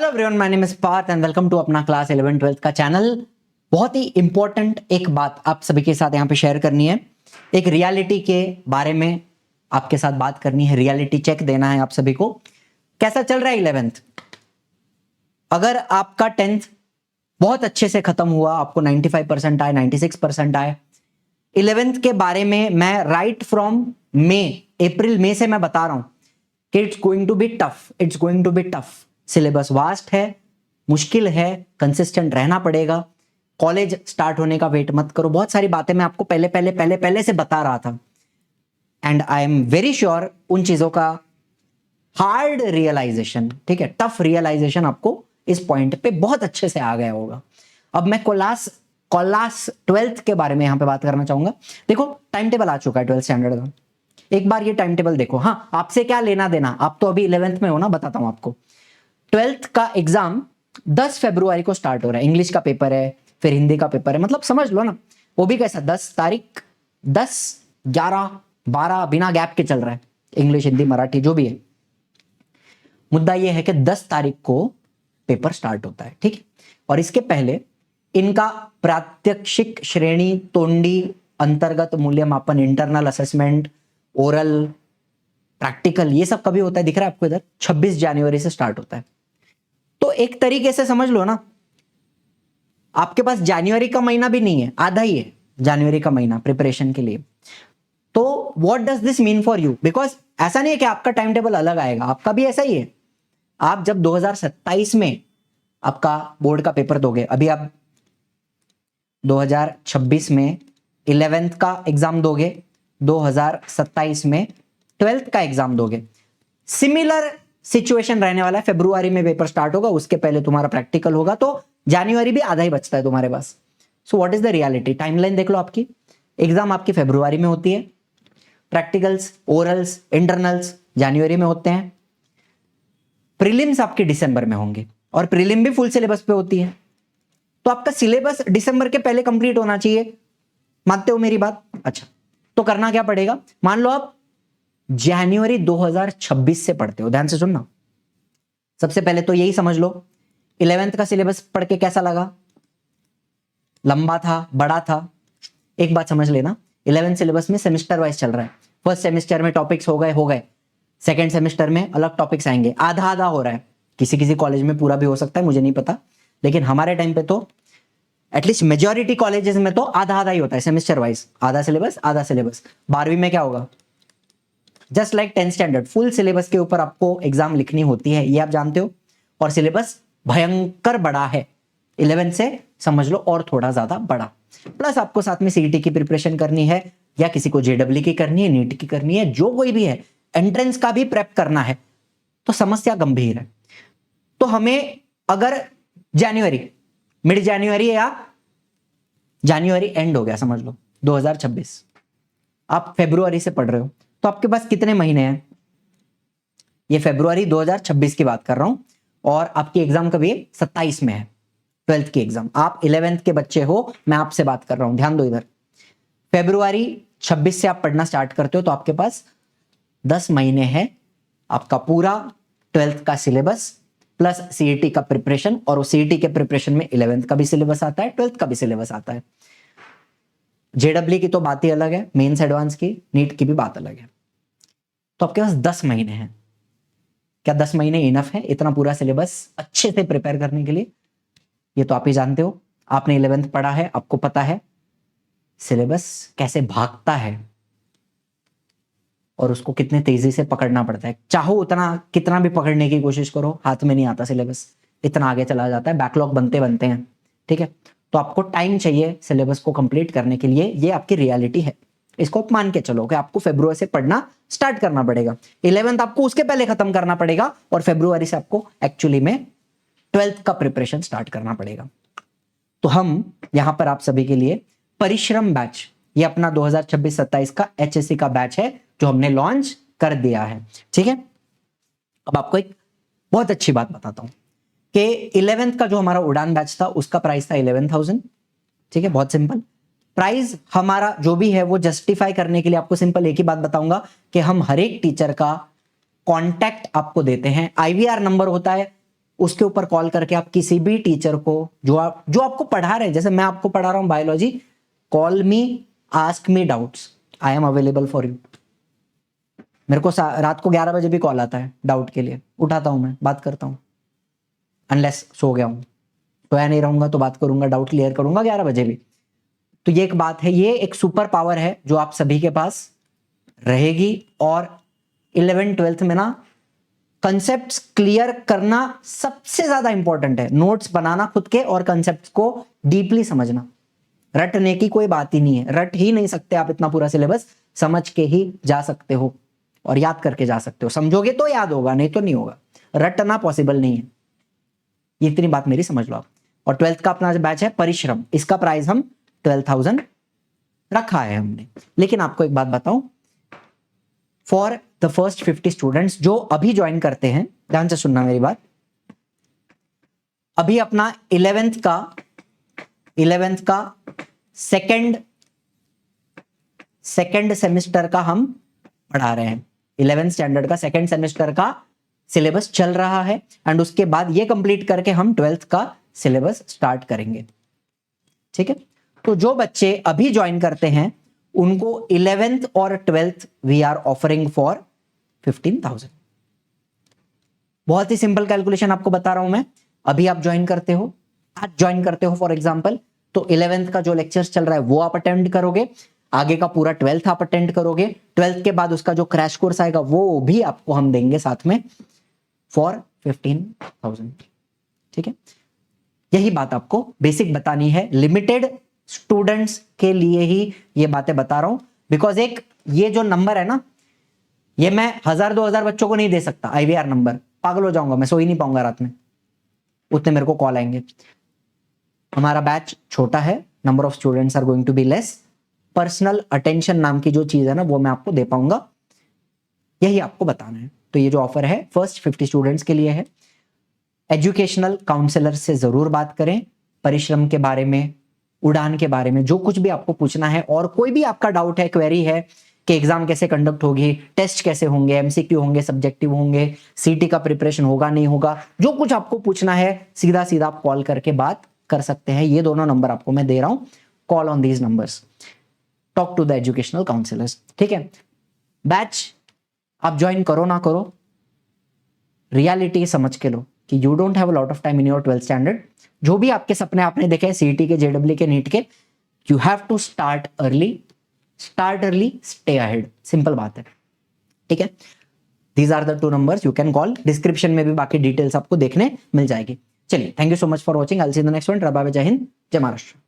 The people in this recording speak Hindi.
Hello everyone, my name is Parth and welcome to अपना क्लास 11 12 का चैनल। बहुत ही इंपॉर्टेंट एक बात आप सभी के साथ यहाँ पे शेयर करनी है। एक रियलिटी के बारे में आपके साथ बात करनी है, रियलिटी चेक देना है आप सभी को। कैसा चल रहा है 11th? अगर आपका 10th बहुत अच्छे से खत्म हुआ, आपको 95% आए, 96% आए, 11th के बारे में मैं राइट फ्रॉम अप्रैल मई से मैं बता रहा हूं कि it's going to be tough, it's going to be tough. Syllabus vast है, मुश्किल है, कंसिस्टेंट रहना पड़ेगा। कॉलेज स्टार्ट होने का वेट मत करो। बहुत सारी बातें मैं आपको पहले से बता रहा था and I am very sure उन चीजों का हार्ड रियलाइजेशन, ठीक है, टफ रियलाइजेशन आपको इस पॉइंट पे बहुत अच्छे से आ गया होगा। अब मैं क्लास 12th के बारे में यहां पे बात करना चाहूंगा। देखो, टाइम टेबल आ चुका है 12th स्टैंडर्ड का। एक बार ये टाइम टेबल देखो। हाँ, आपसे क्या लेना देना, आप तो अभी 11th में हो ना, बताता हूं आपको। 12th का एग्जाम 10 फरवरी को स्टार्ट हो रहा है। इंग्लिश का पेपर है, फिर हिंदी का पेपर है, मतलब समझ लो ना। वो भी कैसा 10 तारीख, 10, 11, 12 बिना गैप के चल रहा है। इंग्लिश, हिंदी, मराठी जो भी है। मुद्दा ये है कि 10 तारीख को पेपर स्टार्ट होता है, ठीक है। और इसके पहले इनका प्रात्यक्षिक श्रेणी, तोंडी, अंतर्गत मूल्यमापन, इंटरनल असेसमेंट, ओरल, प्रैक्टिकल, ये सब कभी होता है दिख रहा है आपको इधर? 26 जनवरी से स्टार्ट होता है। तो एक तरीके से समझ लो ना, आपके पास जनवरी का महीना भी नहीं है, आधा ही है जनवरी का महीना प्रिपरेशन के लिए। तो what does this mean for you? Because ऐसा नहीं है कि आपका टाइम टेबल अलग आएगा, आपका भी ऐसा ही है। आप जब 2027 में आपका बोर्ड का पेपर दोगे, अभी आप 2026 में 11th का एग्जाम दोगे, 2027 में 12th का एग्जाम दोगे। सिमिलर सिचुएशन रहने वाला है। फरवरी में पेपर स्टार्ट होगा, उसके पहले तुम्हारा प्रैक्टिकल होगा, तो जनवरी भी आधा ही बचता है तुम्हारे पास। So what is the reality? Timeline देख लो आपकी। एग्जाम आपकी फरवरी में होती है, प्रैक्टिकल्स, ओरल्स, इंटरनल्स जनवरी में होते हैं, प्रीलिम्स आपके दिसंबर में होंगे, और प्रीलिम भी फुल सिलेबस पे होती है। तो आपका सिलेबस दिसंबर के पहले कंप्लीट होना चाहिए। मानते हो मेरी बात? अच्छा, तो करना क्या पड़ेगा? मान लो आप जनवरी 2026 से पढ़ते हो, ध्यान से सुनना। सबसे पहले तो यही समझ लो, 11th का सिलेबस पढ़ के कैसा लगा? लंबा था, बड़ा था? एक बात समझ लेना, 11th सिलेबस में सेमेस्टर वाइज चल रहा है। फर्स्ट सेमेस्टर में टॉपिक्स हो गए, सेकेंड सेमेस्टर में अलग टॉपिक्स आएंगे। आधा आधा हो रहा है, किसी किसी कॉलेज में पूरा भी हो सकता है, मुझे नहीं पता, लेकिन हमारे टाइम पे तो एटलीस्ट मेजॉरिटी कॉलेजेस में तो आधा आधा ही होता है सेमेस्टर वाइज। आधा सिलेबस, आधा सिलेबस। 12वीं में क्या होगा? Just like 10th standard, full syllabus के ऊपर आपको एग्जाम लिखनी होती है, ये आप जानते हो। और सिलेबस भयंकर बड़ा है, 11th से समझ लो और थोड़ा ज्यादा बड़ा। प्लस आपको साथ में सीईटी की प्रिपरेशन करनी है, या किसी को जेडब्ल्यू की करनी है, नीट की करनी है, जो कोई भी है, एंट्रेंस का भी प्रेप करना है, तो समस्या गंभीर है। तो हमें अगर जनवरी, मिड जनवरी या जनवरी एंड हो गया समझ लो 2026, आप फरवरी से पढ़ रहे हो, तो आपके पास कितने महीने हैं? ये फरवरी 2026 की बात कर रहा हूं, और आपकी एग्जाम कभी 27 में है, 12th की एग्जाम। आप 11th के बच्चे हो, मैं आपसे बात कर रहा हूं, ध्यान दो इधर। फरवरी 26 से आप पढ़ना स्टार्ट करते हो, तो आपके पास 10 महीने है। आपका पूरा 12th का सिलेबस प्लस सीईटी का प्रिपरेशन, और उस सीईटी के प्रिपरेशन में 11th का भी सिलेबस आता है, 12th का भी सिलेबस आता है। जेडब्ल्यू की तो बात ही अलग है, मेंस एडवांस की, नीट की भी बात अलग है। तो आपके पास 10 महीने हैं। क्या 10 महीने इनफ है इतना पूरा सिलेबस अच्छे से प्रिपेयर करने के लिए? ये तो आप ही जानते हो, आपने 11th पढ़ा है, आपको पता है सिलेबस कैसे भागता है और उसको कितने तेजी से पकड़ना पड़ता है। चाहो उतना, कितना भी पकड़ने की कोशिश करो, हाथ में नहीं आता सिलेबस, इतना आगे चला जाता है, बैकलॉग बनते बनते हैं, ठीक है। तो आपको टाइम चाहिए सिलेबस को कंप्लीट करने के लिए, ये आपकी रियलिटी है। इसको आप मान के चलो कि आपको फरवरी से पढ़ना स्टार्ट करना पड़ेगा। 11th आपको उसके पहले खत्म करना पड़ेगा, और फरवरी से आपको एक्चुअली में 12th का प्रिपरेशन स्टार्ट करना पड़ेगा। तो हम यहां पर आप सभी के लिए परिश्रम बैच, ये अपना 2026-27 का एचएससी का बैच है जो हमने लॉन्च कर दिया है, ठीक है। अब आपको एक बहुत अच्छी बात बताता हूं कि 11th का जो हमारा उड़ान बैच था, उसका प्राइस था 11,000, ठीक है। बहुत सिंपल प्राइस हमारा जो भी है वो जस्टिफाई करने के लिए आपको सिंपल एक ही बात बताऊंगा कि हम हर एक टीचर का कांटेक्ट आपको देते हैं। आईवीआर नंबर होता है, उसके ऊपर कॉल करके आप किसी भी टीचर को जो आपको पढ़ा रहे हैं, जैसे मैं आपको पढ़ा रहा हूं biology, call me, ask me doubts, I am available for you. मेरे को रात को 11 बजे भी कॉल आता है डाउट के लिए, उठाता हूं मैं, बात करता हूं, अनलेस सो गया हूं, सोया नहीं रहूंगा तो बात करूंगा, डाउट क्लियर करूंगा 11 बजे भी। तो ये एक बात है, ये एक सुपर पावर है जो आप सभी के पास रहेगी। और 11th 12th में ना कंसेप्ट्स क्लियर करना सबसे ज्यादा इंपॉर्टेंट है, नोट्स बनाना खुद के और कंसेप्ट्स को डीपली समझना। रटने की कोई बात ही नहीं है, रट ही नहीं सकते आप इतना पूरा सिलेबस, समझ के ही जा सकते हो और याद करके जा सकते हो। समझोगे तो याद होगा, नहीं तो नहीं होगा, रटना पॉसिबल नहीं है, ये इतनी बात मेरी समझ लो आप। और 12th का अपना बैच है परिश्रम, इसका प्राइस हम 12,000 रखा है हमने। लेकिन आपको एक बात बताऊं, फॉर द फर्स्ट 50 स्टूडेंट्स जो अभी ज्वाइन करते हैं, ध्यान से सुनना मेरी बात, अभी अपना 11th का सेकेंड सेमेस्टर का हम पढ़ा रहे हैं। 11th स्टैंडर्ड का सेकेंड सेमेस्टर का सिलेबस चल रहा है एंड उसके बाद ये कंप्लीट करके हम 12th का सिलेबस स्टार्ट करेंगे। ठीक है, तो जो बच्चे अभी ज्वाइन करते हैं उनको 11th और 12th we are offering for 15,000। बहुत ही सिंपल कैलकुलेशन आपको बता रहा हूं मैं। अभी आप ज्वाइन करते हो, आज ज्वाइन करते हो फॉर एग्जांपल, तो 11th का जो लेक्चर्स चल रहा है वो आप अटेंड करोगे, आगे का पूरा 12th आप अटेंड करोगे, 12th के बाद उसका जो क्रैश कोर्स आएगा वो भी आपको हम देंगे साथ में फॉर 15,000। ठीक है, यही बात आपको बेसिक बतानी है, लिमिटेड स्टूडेंट्स के लिए ही ये बातें बता रहा हूं। बिकॉज एक ये जो नंबर है ना, ये मैं 1000-2000 बच्चों को नहीं दे सकता IVR नंबर, पागल हो जाऊंगा मैं, सो ही नहीं पाऊंगा रात में, उतने मेरे को कॉल आएंगे। हमारा बैच छोटा है, number of students are going to be less, personal attention नाम की जो चीज है ना वो मैं आपको दे पाऊंगा, यही आपको बताना है। तो ये जो ऑफर है फर्स्ट 50 स्टूडेंट्स के लिए है। एजुकेशनल काउंसलर से जरूर बात करें, परिश्रम के बारे में, उड़ान के बारे में, जो कुछ भी आपको पूछना है, और कोई भी आपका डाउट है, क्वेरी है कि एग्जाम कैसे कंडक्ट होगी, टेस्ट कैसे होंगे, MCQ होंगे, सब्जेक्टिव होंगे, CT का प्रिपरेशन होगा नहीं होगा, जो कुछ आपको पूछना है सीधा सीधा आप कॉल करके बात कर सकते हैं। ये दोनों नंबर आपको मैं दे रहा हूं, call on these numbers, talk to the educational counsellors. ठीक है, बैच आप ज्वाइन करो ना करो, रियलिटी समझ के लो कि you don't have a lot of time in your 12th standard. जो भी आपके सपने आपने देखे CET के, JEE के, नीट के, you have to start early, stay ahead, simple बात है। ठीक है, these are the 2 numbers, you can call, description में भी बाकी डिटेल्स आपको देखने मिल जाएगी। चलिए, thank you so much for watching, I will see in the next one. Bye bye, जय हिंद, जय महाराष्ट्र।